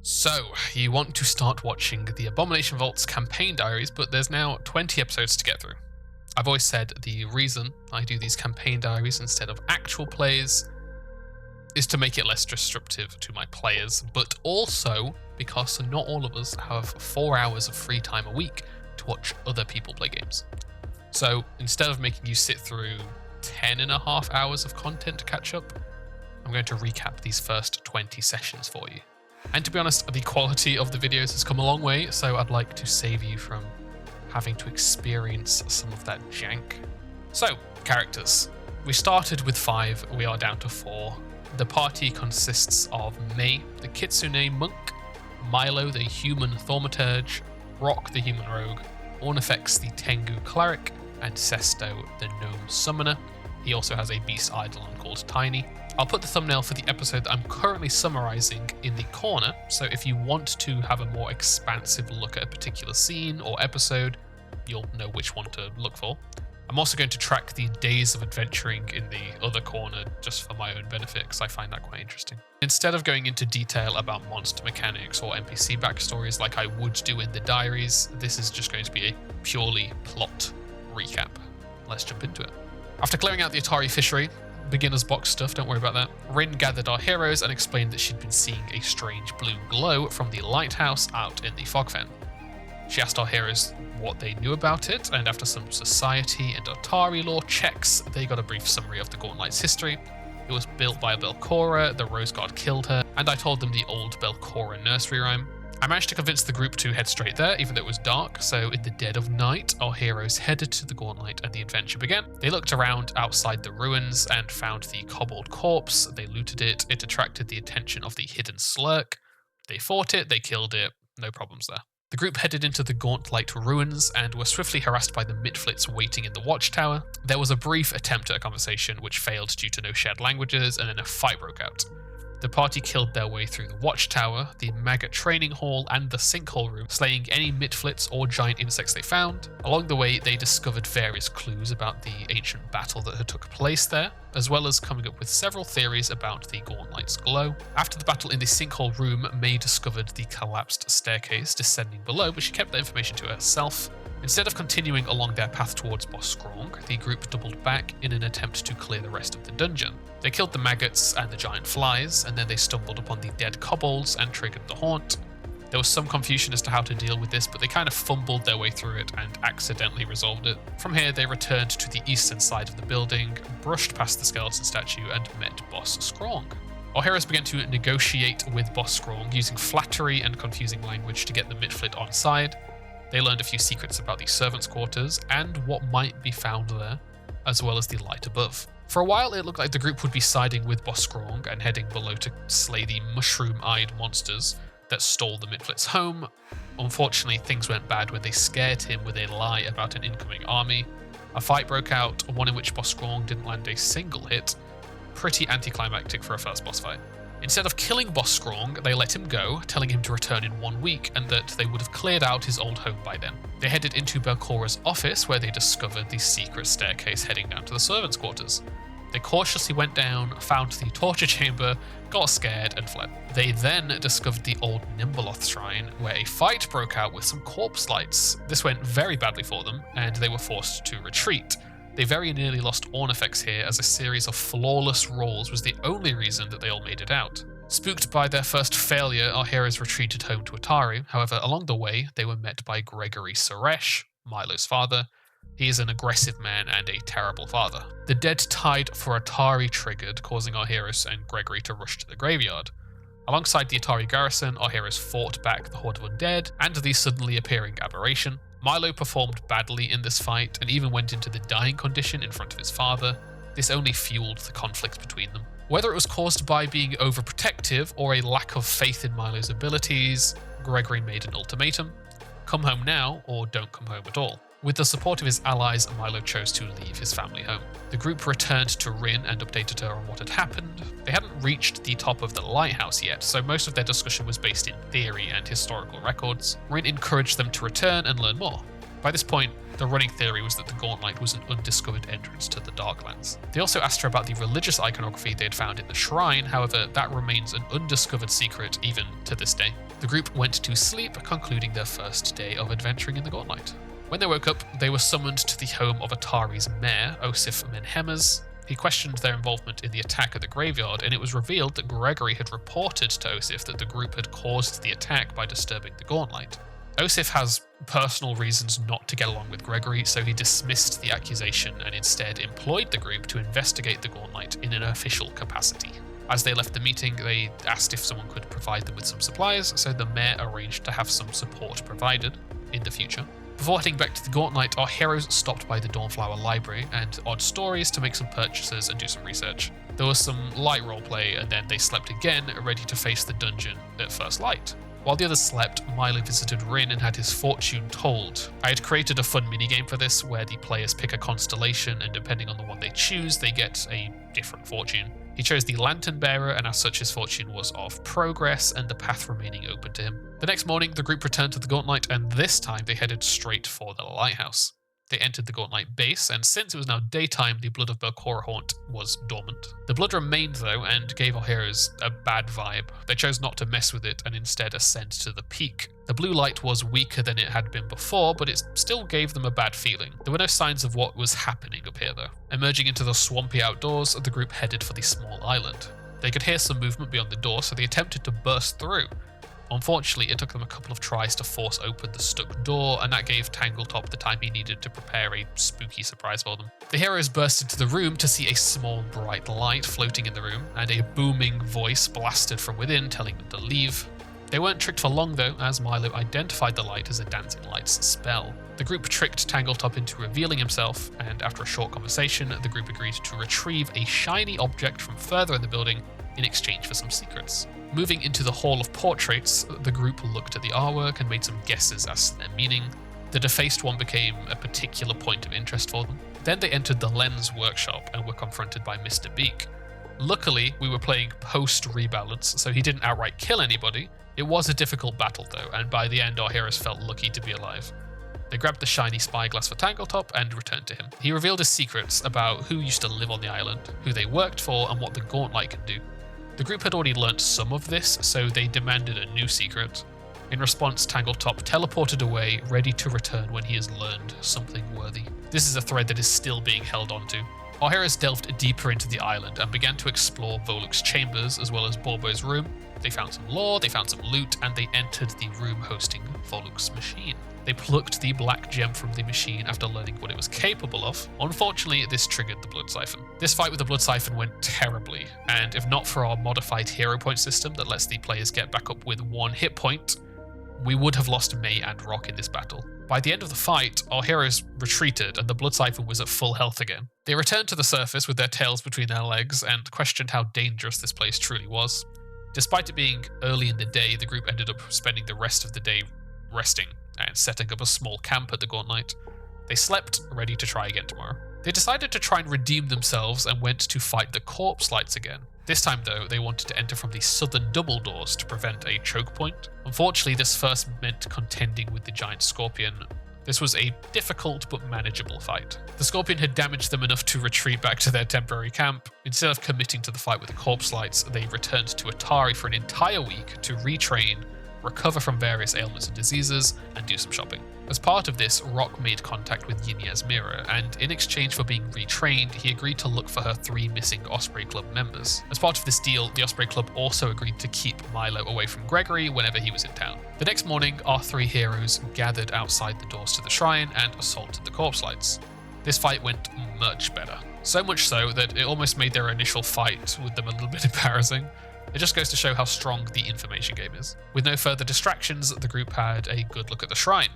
So, you want to start watching the Abomination Vaults campaign diaries, but there's now 20 episodes to get through. I've always said the reason I do these campaign diaries instead of actual plays is to make it less disruptive to my players, but also because not all of us have 4 hours of free time a week to watch other people play games. So instead of making you sit through 10.5 hours of content to catch up, I'm going to recap these first 20 sessions for you. And to be honest, the quality of the videos has come a long way, so I'd like to save you from having to experience some of that jank. So, characters. We started with 5, we are down to 4. The party consists of Mei, the Kitsune Monk, Milo, the Human Thaumaturge, Rock, the Human Rogue, Ornifex, the Tengu Cleric, and Sesto, the Gnome Summoner. He also has a Beast Eidolon called Tiny. I'll put the thumbnail for the episode that I'm currently summarizing in the corner, so if you want to have a more expansive look at a particular scene or episode, you'll know which one to look for. I'm also going to track the days of adventuring in the other corner just for my own benefit, because I find that quite interesting. Instead of going into detail about monster mechanics or NPC backstories like I would do in the diaries, this is just going to be a purely plot recap. Let's jump into it. After clearing out the Atari fishery, beginner's box stuff, don't worry about that, Rin gathered our heroes and explained that she'd been seeing a strange blue glow from the lighthouse out in the fog fen. She asked our heroes what they knew about it, and after some society and Atari lore checks, they got a brief summary of the Gauntlight's history. It was built by a Belcora, the Rose God killed her, and I told them the old Belcora nursery rhyme. I managed to convince the group to head straight there, even though it was dark, so in the dead of night, our heroes headed to the Gauntlight and the adventure began. They looked around outside the ruins and found the kobold corpse. They looted it. It attracted the attention of the hidden Slurk. They fought it, they killed it, no problems there. The group headed into the Gauntlight ruins and were swiftly harassed by the Midflits waiting in the watchtower. There was a brief attempt at a conversation which failed due to no shared languages, and then a fight broke out. The party killed their way through the watchtower, the maggot training hall, and the sinkhole room, slaying any midflits or giant insects they found. Along the way, they discovered various clues about the ancient battle that had took place there, as well as coming up with several theories about the Gauntlight's glow. After the battle in the sinkhole room, May discovered the collapsed staircase descending below, but she kept that information to herself. Instead of continuing along their path towards Boss Skrong, the group doubled back in an attempt to clear the rest of the dungeon. They killed the maggots and the giant flies, and then they stumbled upon the dead kobolds and triggered the haunt. There was some confusion as to how to deal with this, but they kind of fumbled their way through it and accidentally resolved it. From here, they returned to the eastern side of the building, brushed past the skeleton statue, and met Boss Skrong. Our heroes began to negotiate with Boss Skrong using flattery and confusing language to get the Midflit on side. They learned a few secrets about the servants' quarters and what might be found there, as well as the light above. For a while, it looked like the group would be siding with Boss Skrong and heading below to slay the mushroom-eyed monsters that stole the Midflits home. Unfortunately, things went bad when they scared him with a lie about an incoming army. A fight broke out, one in which Boss Skrong didn't land a single hit. Pretty anticlimactic for a first boss fight. Instead of killing Boss Skrong, they let him go, telling him to return in 1 week and that they would have cleared out his old home by then. They headed into Belcora's office where they discovered the secret staircase heading down to the servants' quarters. They cautiously went down, found the torture chamber, got scared and fled. They then discovered the old Nimbleoth shrine where a fight broke out with some corpse lights. This went very badly for them and they were forced to retreat. They very nearly lost Ornifex here, as a series of flawless rolls was the only reason that they all made it out. Spooked by their first failure, our heroes retreated home to Ataru. However, along the way, they were met by Gregory Suresh, Milo's father. He is an aggressive man and a terrible father. The dead tide for Atari triggered, causing our heroes and Gregory to rush to the graveyard. Alongside the Atari garrison, our heroes fought back the horde of undead and the suddenly appearing aberration. Milo performed badly in this fight and even went into the dying condition in front of his father. This only fueled the conflict between them. Whether it was caused by being overprotective or a lack of faith in Milo's abilities, Gregory made an ultimatum: come home now or don't come home at all. With the support of his allies, Milo chose to leave his family home. The group returned to Rin and updated her on what had happened. They hadn't reached the top of the lighthouse yet, so most of their discussion was based in theory and historical records. Rin encouraged them to return and learn more. By By this point, the running theory was that the Gauntlet was an undiscovered entrance to the Darklands. They also asked her about the religious iconography they'd found in the shrine, however, that remains an undiscovered secret even to this day. The group went to sleep, concluding their first day of adventuring in the Gauntlet. When they woke up, they were summoned to the home of Atari's mayor, Osif Menhemers. He questioned their involvement in the attack at the graveyard, and it was revealed that Gregory had reported to Osif that the group had caused the attack by disturbing the Gauntlet. Osif has personal reasons not to get along with Gregory, so he dismissed the accusation and instead employed the group to investigate the Gauntlet in an official capacity. As they left the meeting, they asked if someone could provide them with some supplies, so the mayor arranged to have some support provided in the future. Before heading back to the Gauntlet, our heroes stopped by the Dawnflower Library and Odd Stories to make some purchases and do some research. There was some light roleplay, and then they slept again, ready to face the dungeon at first light. While the others slept, Milo visited Rin and had his fortune told. I had created a fun minigame for this, where the players pick a constellation, and depending on the one they choose, they get a different fortune. He chose the Lantern Bearer, and as such his fortune was of progress and the path remaining open to him. The next morning, the group returned to the Gauntlet, and this time they headed straight for the lighthouse. They entered the Gauntlet base, and since it was now daytime, the blood of Belcora Haunt was dormant. The blood remained though, and gave our heroes a bad vibe. They chose not to mess with it and instead ascend to the peak. The blue light was weaker than it had been before, but it still gave them a bad feeling. There were no signs of what was happening up here though. Emerging into the swampy outdoors, the group headed for the small island. They could hear some movement beyond the door, so they attempted to burst through. Unfortunately, it took them a couple of tries to force open the stuck door, and that gave Tangletop the time he needed to prepare a spooky surprise for them. The heroes burst into the room to see a small bright light floating in the room, and a booming voice blasted from within telling them to leave. They weren't tricked for long though, as Milo identified the light as a Dancing Lights spell. The group tricked Tangletop into revealing himself, and after a short conversation, the group agreed to retrieve a shiny object from further in the building in exchange for some secrets. Moving into the Hall of Portraits, the group looked at the artwork and made some guesses as to their meaning. The defaced one became a particular point of interest for them. Then they entered the Lens workshop and were confronted by Mr. Beak. Luckily, we were playing post-rebalance, so he didn't outright kill anybody. It was a difficult battle though, and by the end our heroes felt lucky to be alive. They grabbed the shiny spyglass for Tangletop and returned to him. He revealed his secrets about who used to live on the island, who they worked for, and what the Gauntlet can do. The group had already learnt some of this, so they demanded a new secret. In response, Tangletop teleported away, ready to return when he has learned something worthy. This is a thread that is still being held onto. Our heroes delved deeper into the island and began to explore Voluk's chambers as well as Borbo's room. They found some lore, they found some loot, and they entered the room hosting Voluk's machine. They plucked the black gem from the machine after learning what it was capable of. Unfortunately, this triggered the Blood Siphon. This fight with the Blood Siphon went terribly, and if not for our modified hero point system that lets the players get back up with 1 hit point, we would have lost May and Rock in this battle. By the end of the fight, our heroes retreated and the Blood Siphon was at full health again. They returned to the surface with their tails between their legs and questioned how dangerous this place truly was. Despite it being early in the day, the group ended up spending the rest of the day resting and setting up a small camp at the Gauntlet. They slept, ready to try again tomorrow. They decided to try and redeem themselves and went to fight the Corpse Lights again. This time though, they wanted to enter from the southern double doors to prevent a choke point. Unfortunately, this first meant contending with the giant scorpion. This was a difficult but manageable fight. The scorpion had damaged them enough to retreat back to their temporary camp. Instead of committing to the fight with the Corpse Lights, they returned to Atari for an entire week to retrain, recover from various ailments and diseases, and do some shopping. As part of this, Rock made contact with Yinya's mirror, and in exchange for being retrained, he agreed to look for her 3 missing Osprey Club members. As part of this deal, the Osprey Club also agreed to keep Milo away from Gregory whenever he was in town. The next morning, our 3 heroes gathered outside the doors to the shrine and assaulted the Corpse Lights. This fight went much better. So much so that it almost made their initial fight with them a little bit embarrassing. It just goes to show how strong the information game is. With no further distractions, the group had a good look at the shrine.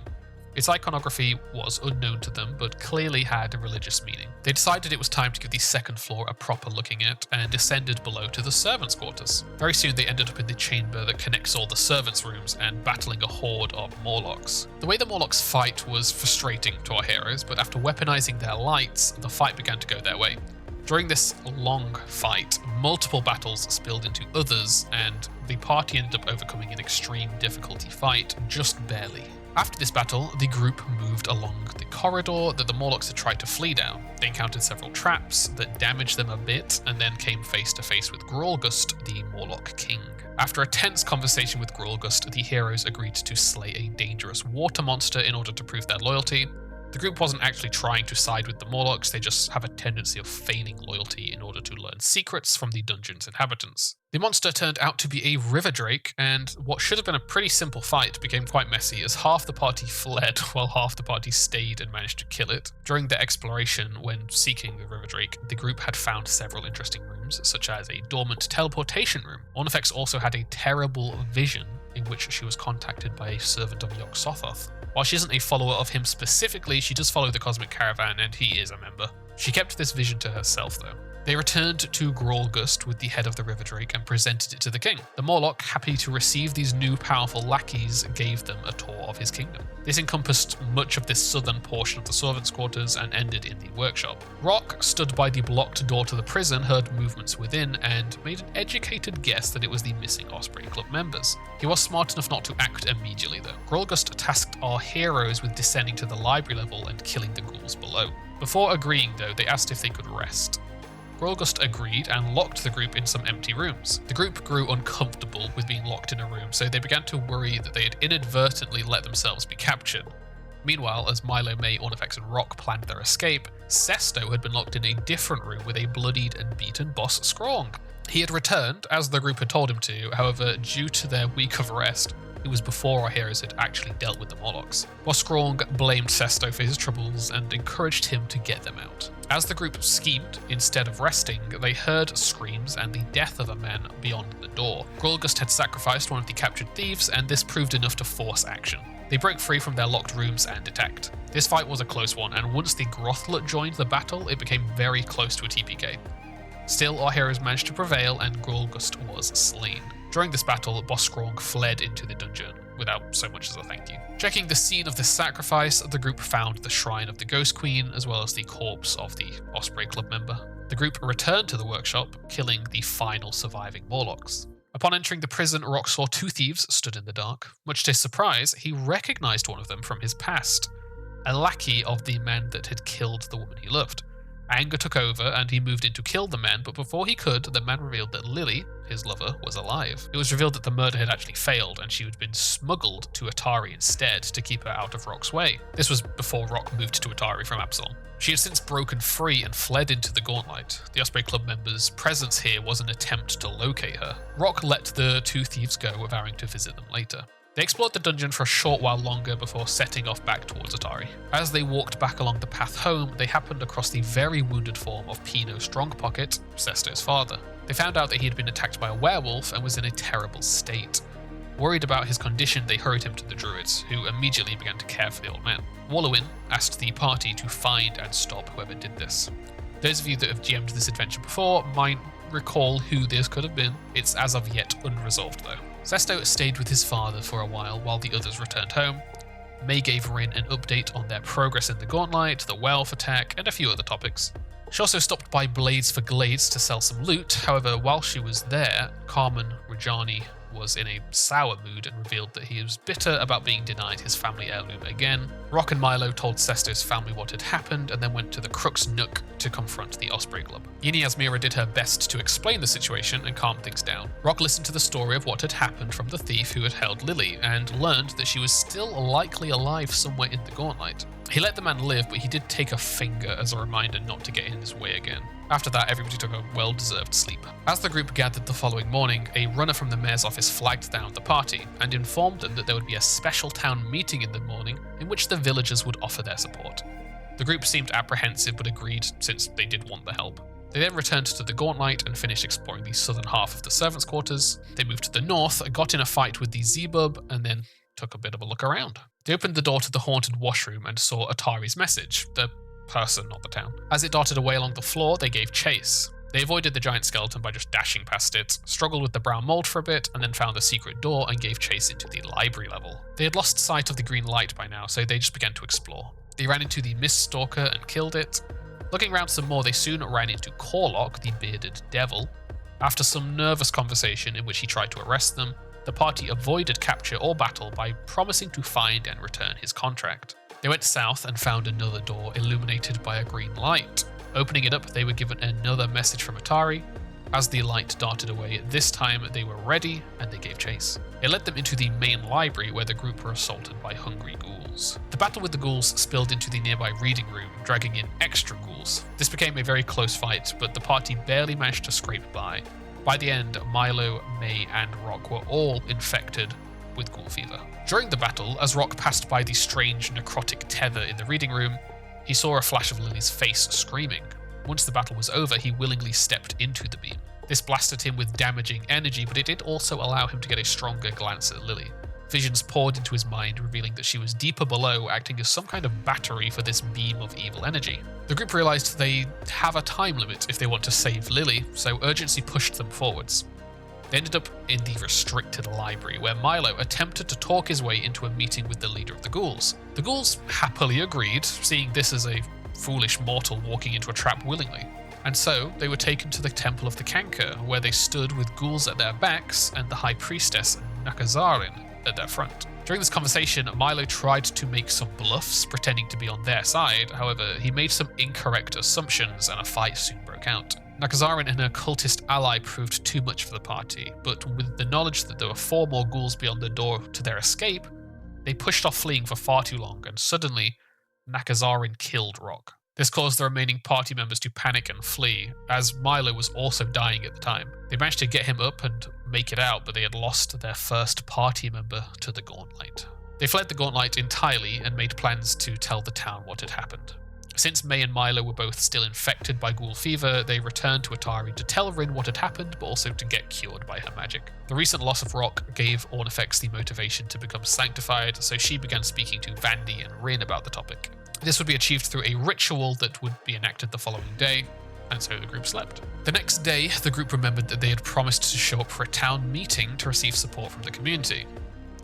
Its iconography was unknown to them, but clearly had a religious meaning. They decided it was time to give the second floor a proper looking at, and descended below to the servants' quarters. Very soon they ended up in the chamber that connects all the servants' rooms and battling a horde of Morlocks. The way the Morlocks fight was frustrating to our heroes, but after weaponizing their lights, the fight began to go their way. During this long fight, multiple battles spilled into others, and the party ended up overcoming an extreme difficulty fight, just barely. After this battle, the group moved along the corridor that the Morlocks had tried to flee down. They encountered several traps that damaged them a bit, and then came face to face with Grolgust, the Morlock King. After a tense conversation with Grolgust, the heroes agreed to slay a dangerous water monster in order to prove their loyalty. The group wasn't actually trying to side with the Morlocks, they just have a tendency of feigning loyalty in order to learn secrets from the dungeon's inhabitants. The monster turned out to be a river drake, and what should have been a pretty simple fight became quite messy as half the party fled while half the party stayed and managed to kill it. During their exploration, when seeking the river drake, the group had found several interesting rooms, such as a dormant teleportation room. Ornifex also had a terrible vision in which she was contacted by a servant of Yog-Sothoth. While she isn't a follower of him specifically, she does follow the Cosmic Caravan and he is a member. She kept this vision to herself though. They returned to Grolgust with the head of the River Drake and presented it to the king. The Morlock, happy to receive these new powerful lackeys, gave them a tour of his kingdom. This encompassed much of this southern portion of the servants' quarters and ended in the workshop. Rock stood by the blocked door to the prison, heard movements within, and made an educated guess that it was the missing Osprey Club members. He was smart enough not to act immediately though. Grolgust tasked our heroes with descending to the library level and killing the ghouls below. Before agreeing though, they asked if they could rest. Grolgust agreed and locked the group in some empty rooms. The group grew uncomfortable with being locked in a room, so they began to worry that they had inadvertently let themselves be captured. Meanwhile, as Milo, May, Ornifex, and Rock planned their escape, Sesto had been locked in a different room with a bloodied and beaten boss Skrong. He had returned, as the group had told him to, however, due to their week of rest, it was before our heroes had actually dealt with the Morlocks. Boss Skrong blamed Sesto for his troubles and encouraged him to get them out. As the group schemed, instead of resting, they heard screams and the death of a man beyond the door. Grolgust had sacrificed one of the captured thieves, and this proved enough to force action. They broke free from their locked rooms and attacked. This fight was a close one, and once the Grothlet joined the battle, it became very close to a TPK. Still, our heroes managed to prevail, and Grolgust was slain. During this battle, Boss Skrong fled into the dungeon without so much as a thank you. Checking the scene of this sacrifice, the group found the shrine of the Ghost Queen, as well as the corpse of the Osprey Club member. The group returned to the workshop, killing the final surviving Morlocks. Upon entering the prison, Rock saw two thieves stood in the dark. Much to his surprise, he recognized one of them from his past, a lackey of the man that had killed the woman he loved. Anger took over and he moved in to kill the man, but before he could, the man revealed that Lily, his lover, was alive. It was revealed that the murder had actually failed and she had been smuggled to Atari instead to keep her out of Rock's way. This was before Rock moved to Atari from Absalom. She had since broken free and fled into the Gauntlet. The Osprey Club members' presence here was an attempt to locate her. Rock let the two thieves go, vowing to visit them later. They explored the dungeon for a short while longer before setting off back towards Atari. As they walked back along the path home, they happened across the very wounded form of Pino Strongpocket, Sesto's father. They found out that he had been attacked by a werewolf and was in a terrible state. Worried about his condition, they hurried him to the druids, who immediately began to care for the old man. Wallowin asked the party to find and stop whoever did this. Those of you that have GM'd this adventure before might recall who this could have been. It's as of yet unresolved though. Sesto stayed with his father for a while the others returned home. May gave Rin an update on their progress in the Gauntlet, the Werewolf attack, and a few other topics. She also stopped by Blades for Glades to sell some loot. However, while she was there, Carmen Rajani was in a sour mood and revealed that he was bitter about being denied his family heirloom again. Rock and Milo told Sesto's family what had happened and then went to the Crux Nook to confront the Osprey Club. Yini Asmira did her best to explain the situation and calm things down. Rock listened to the story of what had happened from the thief who had held Lily and learned that she was still likely alive somewhere in the Gauntlet. He let the man live, but he did take a finger as a reminder not to get in his way again. After that, everybody took a well-deserved sleep. As the group gathered the following morning, a runner from the mayor's office flagged down the party and informed them that there would be a special town meeting in the morning in which the villagers would offer their support. The group seemed apprehensive but agreed since they did want the help. They then returned to the Gauntlet and finished exploring the southern half of the servants' quarters. They moved to the north, got in a fight with the Zebub, and then took a bit of a look around. They opened the door to the haunted washroom and saw Atari's message, the person, not the town. As it darted away along the floor, they gave chase. They avoided the giant skeleton by just dashing past it, struggled with the brown mold for a bit, and then found the secret door and gave chase into the library level. They had lost sight of the green light by now, so they just began to explore. They ran into the Mist Stalker and killed it. Looking around some more, they soon ran into Corlock, the bearded devil. After some nervous conversation in which he tried to arrest them, the party avoided capture or battle by promising to find and return his contract. They went south and found another door illuminated by a green light. Opening it up, they were given another message from Atari. As the light darted away, this time they were ready and they gave chase. It led them into the main library where the group were assaulted by hungry ghouls. The battle with the ghouls spilled into the nearby reading room, dragging in extra ghouls. This became a very close fight, but the party barely managed to scrape by. By the end, Milo, May, and Rock were all infected with ghoul fever. During the battle, as Rock passed by the strange necrotic tether in the reading room, he saw a flash of Lily's face screaming. Once the battle was over, he willingly stepped into the beam. This blasted him with damaging energy, but it did also allow him to get a stronger glance at Lily. Visions poured into his mind, revealing that she was deeper below, acting as some kind of battery for this beam of evil energy. The group realized they have a time limit if they want to save Lily, so urgency pushed them forwards. They ended up in the restricted library, where Milo attempted to talk his way into a meeting with the leader of the ghouls. The ghouls happily agreed, seeing this as a foolish mortal walking into a trap willingly. And so, they were taken to the Temple of the Canker, where they stood with ghouls at their backs and the High Priestess Nakazarin at their front. During this conversation, Milo tried to make some bluffs, pretending to be on their side. However, he made some incorrect assumptions and a fight soon broke out. Nakazarin and her cultist ally proved too much for the party, but with the knowledge that there were 4 more ghouls beyond the door to their escape, they pushed off fleeing for far too long, and suddenly, Nakazarin killed Rock. This caused the remaining party members to panic and flee, as Milo was also dying at the time. They managed to get him up and make it out, but they had lost their first party member to the Gauntlet. They fled the Gauntlet entirely and made plans to tell the town what had happened. Since May and Milo were both still infected by ghoul fever, they returned to Atari to tell Rin what had happened, but also to get cured by her magic. The recent loss of Rock gave Ornifex the motivation to become sanctified, so she began speaking to Vandy and Rin about the topic. This would be achieved through a ritual that would be enacted the following day, and so the group slept. The next day, the group remembered that they had promised to show up for a town meeting to receive support from the community.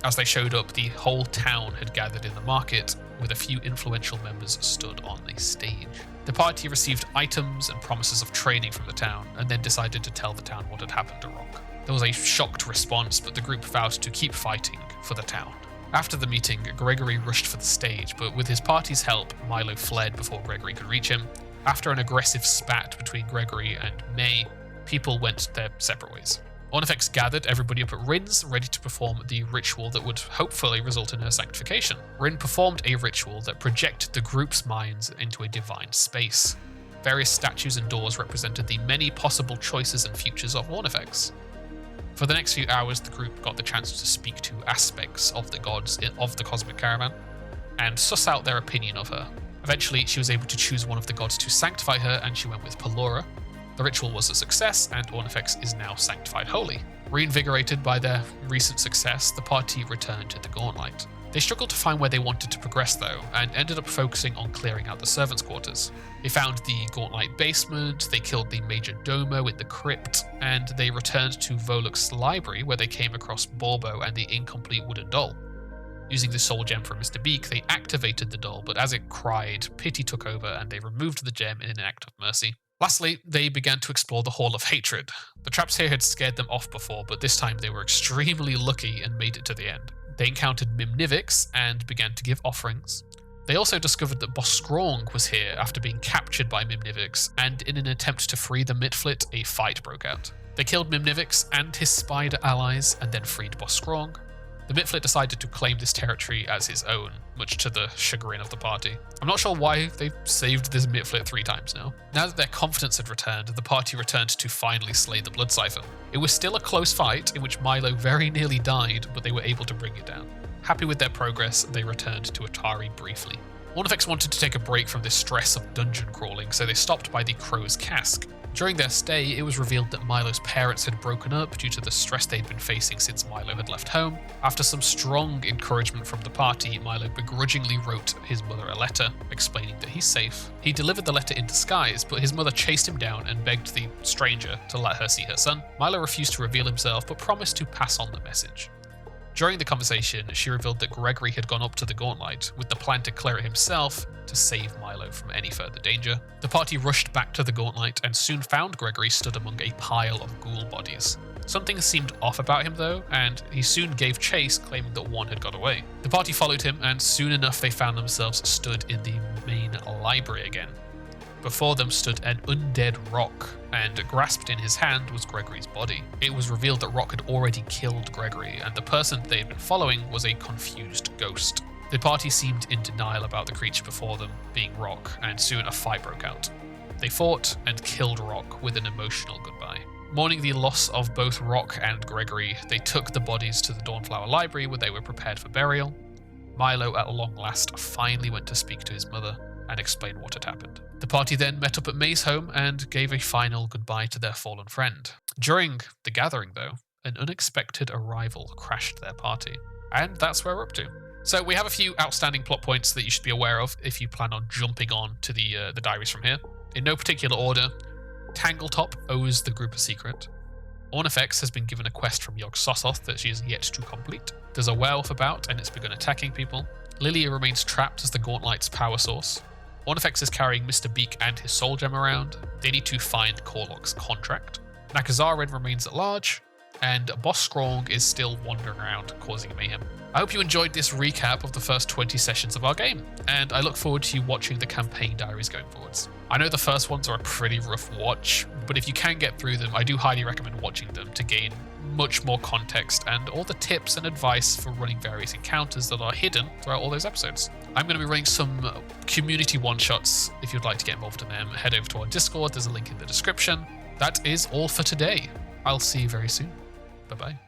As they showed up, the whole town had gathered in the market, with a few influential members stood on the stage. The party received items and promises of training from the town, and then decided to tell the town what had happened to Rock. There was a shocked response, but the group vowed to keep fighting for the town. After the meeting, Gregory rushed for the stage, but with his party's help, Milo fled before Gregory could reach him. After an aggressive spat between Gregory and May, people went their separate ways. Ornifex gathered everybody up at Rin's, ready to perform the ritual that would hopefully result in her sanctification. Rin performed a ritual that projected the group's minds into a divine space. Various statues and doors represented the many possible choices and futures of Ornifex. For the next few hours, the group got the chance to speak to aspects of the gods of the Cosmic Caravan and suss out their opinion of her. Eventually, she was able to choose one of the gods to sanctify her, and she went with Pelora. The ritual was a success, and Ornifex is now sanctified holy. Reinvigorated by their recent success, the party returned to the Gauntlet. They struggled to find where they wanted to progress though, and ended up focusing on clearing out the servants' quarters. They found the Gauntlet basement, they killed the Major Domo in the crypt, and they returned to Voluk's library where they came across Borbo and the incomplete wooden doll. Using the soul gem from Mr. Beak, they activated the doll, but as it cried, pity took over and they removed the gem in an act of mercy. Lastly, they began to explore the Hall of Hatred. The traps here had scared them off before, but this time they were extremely lucky and made it to the end. They encountered Mimnivix and began to give offerings. They also discovered that Boskrong was here after being captured by Mimnivix, and in an attempt to free the Mitflit, a fight broke out. They killed Mimnivix and his spider allies, and then freed Boskrong. The Mitflit decided to claim this territory as his own, much to the chagrin of the party. I'm not sure why they've saved this Mitflit 3 times now. Now that their confidence had returned, the party returned to finally slay the Blood Cipher. It was still a close fight, in which Milo very nearly died, but they were able to bring it down. Happy with their progress, they returned to Atari briefly. Ornifex wanted to take a break from the stress of dungeon crawling, so they stopped by the Crow's Cask. During their stay, it was revealed that Milo's parents had broken up due to the stress they'd been facing since Milo had left home. After some strong encouragement from the party, Milo begrudgingly wrote his mother a letter, explaining that he's safe. He delivered the letter in disguise, but his mother chased him down and begged the stranger to let her see her son. Milo refused to reveal himself, but promised to pass on the message. During the conversation, she revealed that Gregory had gone up to the Gauntlet with the plan to clear it himself to save Milo from any further danger. The party rushed back to the Gauntlet and soon found Gregory stood among a pile of ghoul bodies. Something seemed off about him though, and he soon gave chase, claiming that one had got away. The party followed him, and soon enough they found themselves stood in the main library again. Before them stood an undead Rock, and grasped in his hand was Gregory's body. It was revealed that Rock had already killed Gregory, and the person they had been following was a confused ghost. The party seemed in denial about the creature before them being Rock, and soon a fight broke out. They fought and killed Rock with an emotional goodbye. Mourning the loss of both Rock and Gregory, they took the bodies to the Dawnflower Library where they were prepared for burial. Milo, at long last, finally went to speak to his mother and explain what had happened. The party then met up at May's home and gave a final goodbye to their fallen friend. During the gathering, though, an unexpected arrival crashed their party. And that's where we're up to. So we have a few outstanding plot points that you should be aware of if you plan on jumping on to the diaries from here. In no particular order, Tangletop owes the group a secret. Ornifex has been given a quest from Yog-Sothoth that she is yet to complete. There's a werewolf about and it's begun attacking people. Lilia remains trapped as the Gauntlet's power source. Ornifex is carrying Mr. Beak and his soul gem around. They need to find Corloc's contract. Nakazarin remains at large, and Boss Skrong is still wandering around causing mayhem. I hope you enjoyed this recap of the first 20 sessions of our game, and I look forward to you watching the campaign diaries going forwards. I know the first ones are a pretty rough watch, but if you can get through them, I do highly recommend watching them to gain much more context and all the tips and advice for running various encounters that are hidden throughout all those episodes. I'm going to be running some community one-shots. If you'd like to get involved in them, head over to our Discord. There's a link in the description. That is all for today. I'll see you very soon. Bye-bye.